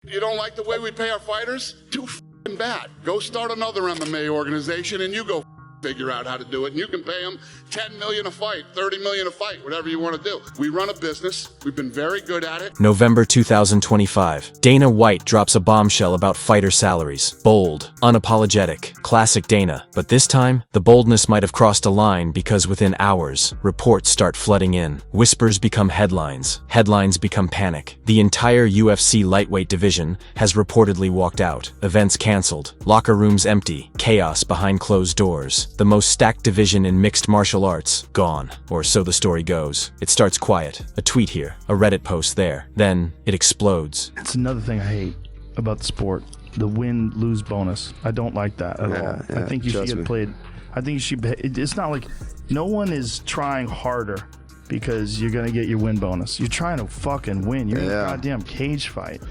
You don't like the way we pay our fighters? Too f***ing bad. Go start another MMA organization and you go figure out how to do it. And you can pay them $10 million a fight, $30 million a fight, whatever you want to do. We run a business. We've been very good at it. November 2025. Dana White drops a bombshell about fighter salaries. Bold, unapologetic, classic Dana. But this time, the boldness might have crossed a line because within hours, reports start flooding in. Whispers become headlines. Headlines become panic. The entire UFC lightweight division has reportedly walked out. Events canceled. Locker rooms empty. Chaos behind closed doors. The most stacked division in mixed martial arts, gone. Or so the story goes. It starts quiet. A tweet here, a Reddit post there. Then, it explodes. It's another thing I hate about the sport. The win-lose bonus. I don't like that at all. I think you should get played. I think you should. It's not like no one is trying harder because you're going to get your win bonus. You're trying to fucking win. You're in a goddamn cage fight.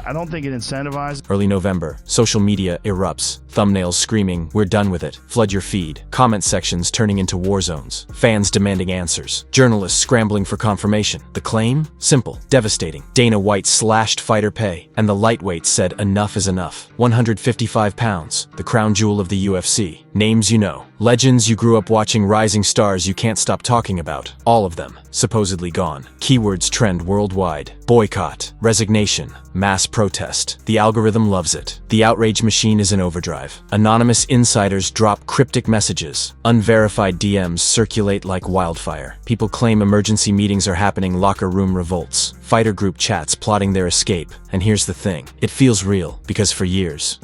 I don't think it incentivizes. Early November, social media erupts. Thumbnails screaming, "We're done with it." Flood your feed. Comment sections turning into war zones. Fans demanding answers. Journalists scrambling for confirmation. The claim? Simple. Devastating. Dana White slashed fighter pay, and the lightweight said enough is enough. 155 pounds. The crown jewel of the UFC. Names you know. Legends you grew up watching, rising stars you can't stop talking about. All of them, supposedly gone. Keywords trend worldwide. Boycott. Resignation. Mass protest. The algorithm loves it. The outrage machine is in overdrive. Anonymous insiders drop cryptic messages. Unverified DMs circulate like wildfire. People claim emergency meetings are happening, locker room revolts. Fighter group chats plotting their escape. And here's the thing. It feels real, because for years,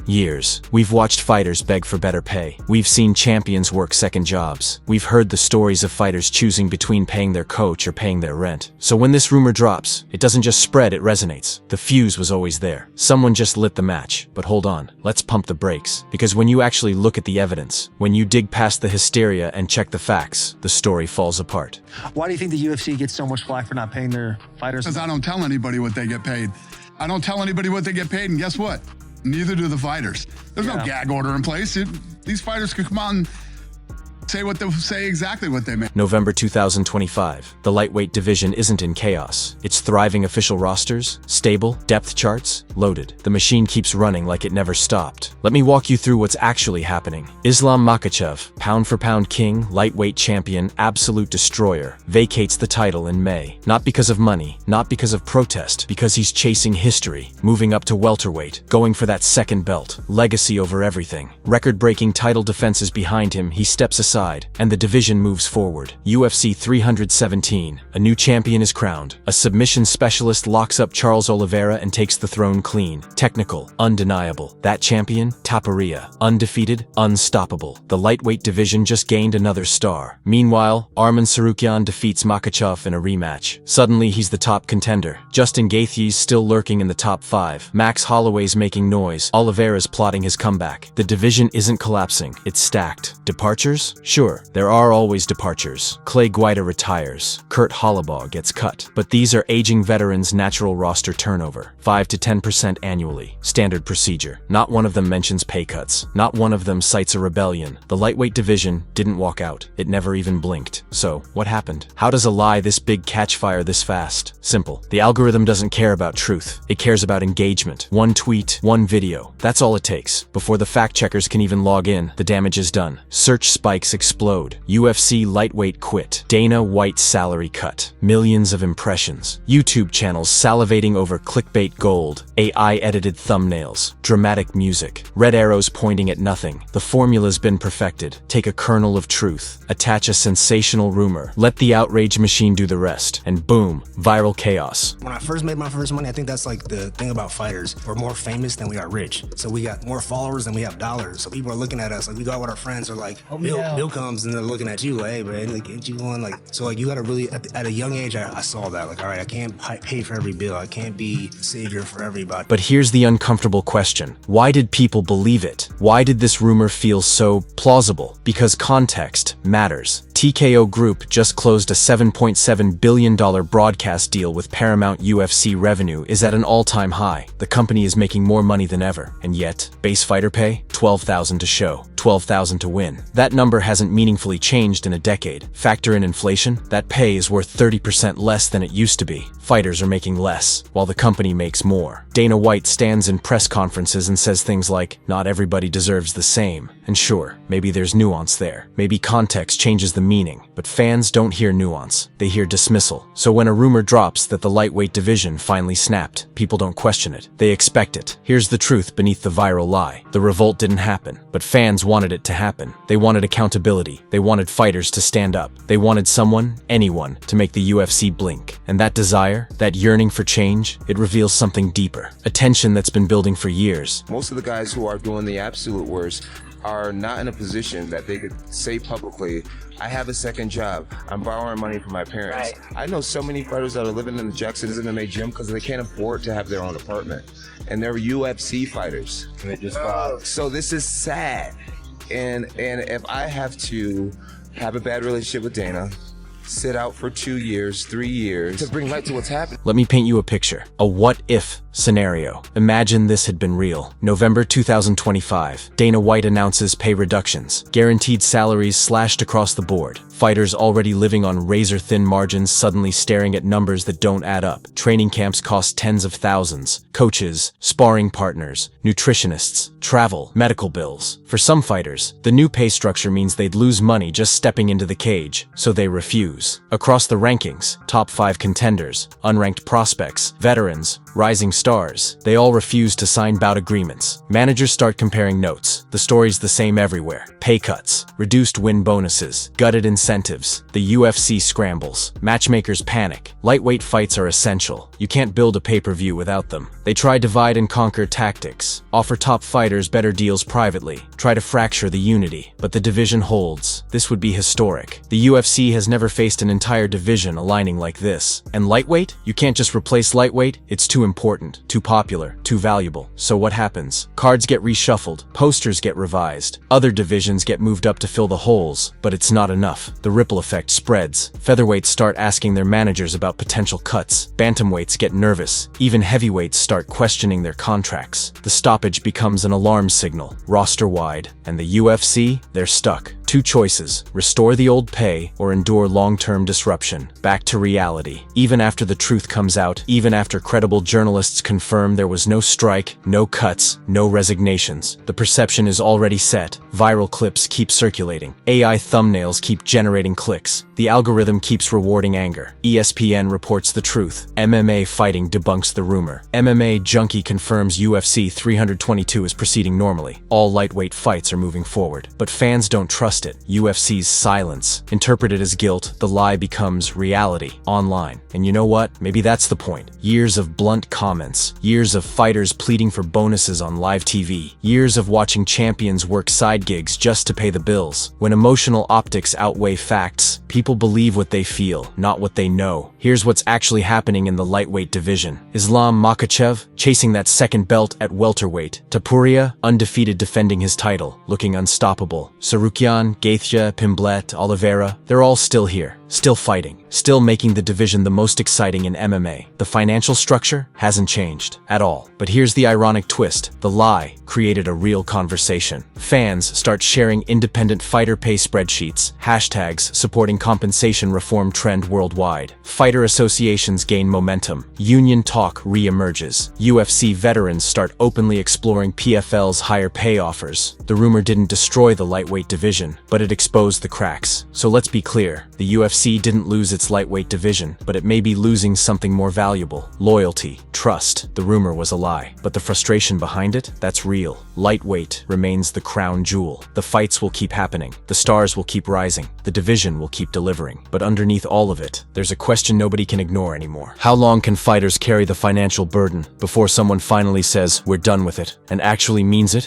we've watched fighters beg for better pay. We've seen champions work second jobs. We've heard the stories of fighters choosing between paying their coach or paying their rent. So when this rumor drops, it doesn't just spread, it resonates. The fuse was always there. Someone just lit the match. But hold on, let's pump the brakes. Because when you actually look at the evidence, when you dig past the hysteria and check the facts, the story falls apart. Why do you think the UFC gets so much flack for not paying their fighters? Because I don't tell anybody what they get paid. I don't tell anybody what they get paid, and guess what? Neither do the fighters. There's no gag order in place. These fighters could come out and say exactly what they make. November 2025. The lightweight division isn't in chaos. It's thriving. Official rosters, stable, depth charts, loaded. The machine keeps running like it never stopped. Let me walk you through what's actually happening. Islam Makhachev, pound-for-pound king, lightweight champion, absolute destroyer, vacates the title in May. Not because of money, not because of protest, because he's chasing history, moving up to welterweight, going for that second belt, legacy over everything. Record-breaking title defenses behind him, he steps aside, and the division moves forward. UFC 317. A new champion is crowned. A submission specialist locks up Charles Oliveira and takes the throne clean. Technical, undeniable. That champion, Taparia. Undefeated, unstoppable. The lightweight division just gained another star. Meanwhile, Arman Tsarukyan defeats Makhachev in a rematch. Suddenly, he's the top contender. Justin Gaethje's still lurking in the top 5. Max Holloway's making noise. Oliveira's plotting his comeback. The division isn't collapsing. It's stacked. Departures? Sure, there are always departures. Clay Guida retires. Kurt Hollabaugh gets cut. But these are aging veterans' natural roster turnover. 5 to 10% annually. Standard procedure. Not one of them mentions pay cuts. Not one of them cites a rebellion. The lightweight division didn't walk out. It never even blinked. So, what happened? How does a lie this big catch fire this fast? Simple. The algorithm doesn't care about truth. It cares about engagement. One tweet, one video. That's all it takes. Before the fact checkers can even log in, the damage is done. Search spikes explode. UFC lightweight quit. Dana White salary cut. Millions of impressions. YouTube channels salivating over clickbait gold. AI edited thumbnails. Dramatic music. Red arrows pointing at nothing. The formula's been perfected. Take a kernel of truth. Attach a sensational rumor. Let the outrage machine do the rest. And boom, viral chaos. When I first made my first money, I think that's like the thing about fighters. We're more famous than we are rich. So we got more followers than we have dollars. So people are looking at us like we go out with our friends, are like, Bill comes and they're looking at you like, hey man, like, ain't you going like, so like you gotta really, at a young age, I saw that, like, all right, I can't pay for every bill. I can't be the savior for everybody. But here's the uncomfortable question. Why did people believe it? Why did this rumor feel so plausible? Because context matters. TKO Group just closed a $7.7 billion broadcast deal with Paramount. UFC revenue is at an all-time high. The company is making more money than ever. And yet, base fighter pay? $12,000 to show, $12,000 to win. That number hasn't meaningfully changed in a decade. Factor in inflation, that pay is worth 30% less than it used to be. Fighters are making less, while the company makes more. Dana White stands in press conferences and says things like, not everybody deserves the same. And sure, maybe there's nuance there. Maybe context changes the meaning. But fans don't hear nuance. They hear dismissal. So when a rumor drops that the lightweight division finally snapped, people don't question it. They expect it. Here's the truth beneath the viral lie. The revolt didn't happen, but fans wanted it to happen. They wanted accountability. They wanted fighters to stand up. They wanted someone, anyone, to make the UFC blink. And that desire, that yearning for change, it reveals something deeper. A tension that's been building for years. Most of the guys who are doing the absolute worst are not in a position that they could say publicly, I have a second job. I'm borrowing money from my parents. Right. I know so many fighters that are living in the Jack Citizen MMA gym because they can't afford to have their own apartment. And they're UFC fighters. And they just so this is sad. And if I have to have a bad relationship with Dana, sit out for 2 years, 3 years to bring light to what's happening. Let me paint you a picture. A what-if scenario. Imagine this had been real. November 2025. Dana White announces pay reductions. Guaranteed salaries slashed across the board. Fighters already living on razor-thin margins suddenly staring at numbers that don't add up. Training camps cost tens of thousands. Coaches, sparring partners, nutritionists, travel, medical bills. For some fighters, the new pay structure means they'd lose money just stepping into the cage, so they refuse. Across the rankings, top 5 contenders, unranked prospects, veterans, rising stars, they all refuse to sign bout agreements. Managers start comparing notes. The story's the same everywhere. Pay cuts, reduced win bonuses, gutted incentives. The UFC scrambles. Matchmakers panic. Lightweight fights are essential. You can't build a pay-per-view without them. They try divide and conquer tactics. Offer top fighters better deals privately. Try to fracture the unity. But the division holds. This would be historic. The UFC has never faced an entire division aligning like this. And lightweight? You can't just replace lightweight. It's too important, too popular, too valuable. So what happens? Cards get reshuffled. Posters get revised. Other divisions get moved up to fill the holes. But it's not enough. The ripple effect spreads. Featherweights start asking their managers about potential cuts. Bantamweights get nervous. Even heavyweights start questioning their contracts. The stoppage becomes an alarm signal, roster-wide. And the UFC? They're stuck. Two choices: restore the old pay or endure long-term disruption. Back to reality. Even after the truth comes out, even after credible journalists confirm there was no strike, no cuts, no resignations, the perception is already set. Viral clips keep circulating. AI thumbnails keep generating clicks. The algorithm keeps rewarding anger. ESPN reports the truth. MMA Fighting debunks the rumor. MMA Junkie confirms UFC 322 is proceeding normally. All lightweight fights are moving forward. But fans don't trust it. UFC's silence. Interpreted as guilt, the lie becomes reality online. And you know what? Maybe that's the point. Years of blunt comments. Years of fighters pleading for bonuses on live TV. Years of watching champions work side gigs just to pay the bills. When emotional optics outweigh facts, people believe what they feel, not what they know. Here's what's actually happening in the lightweight division. Islam Makhachev, chasing that second belt at welterweight. Topuria, undefeated defending his title, looking unstoppable. Sarukian, Gaethje, Pimblet, Oliveira, they're all still here. Still fighting, still making the division the most exciting in MMA. The financial structure hasn't changed at all. But here's the ironic twist. The lie created a real conversation. Fans start sharing independent fighter pay spreadsheets, hashtags supporting compensation reform trend worldwide. Fighter associations gain momentum. Union talk re-emerges. UFC veterans start openly exploring PFL's higher pay offers. The rumor didn't destroy the lightweight division, but it exposed the cracks. So let's be clear. The UFC didn't lose its lightweight division, but it may be losing something more valuable. Loyalty, trust. The rumor was a lie, but the frustration behind it, that's real. Lightweight remains the crown jewel. The fights will keep happening. The stars will keep rising. The division will keep delivering. But underneath all of it, there's a question nobody can ignore anymore. How long can fighters carry the financial burden before someone finally says, we're done with it, and actually means it?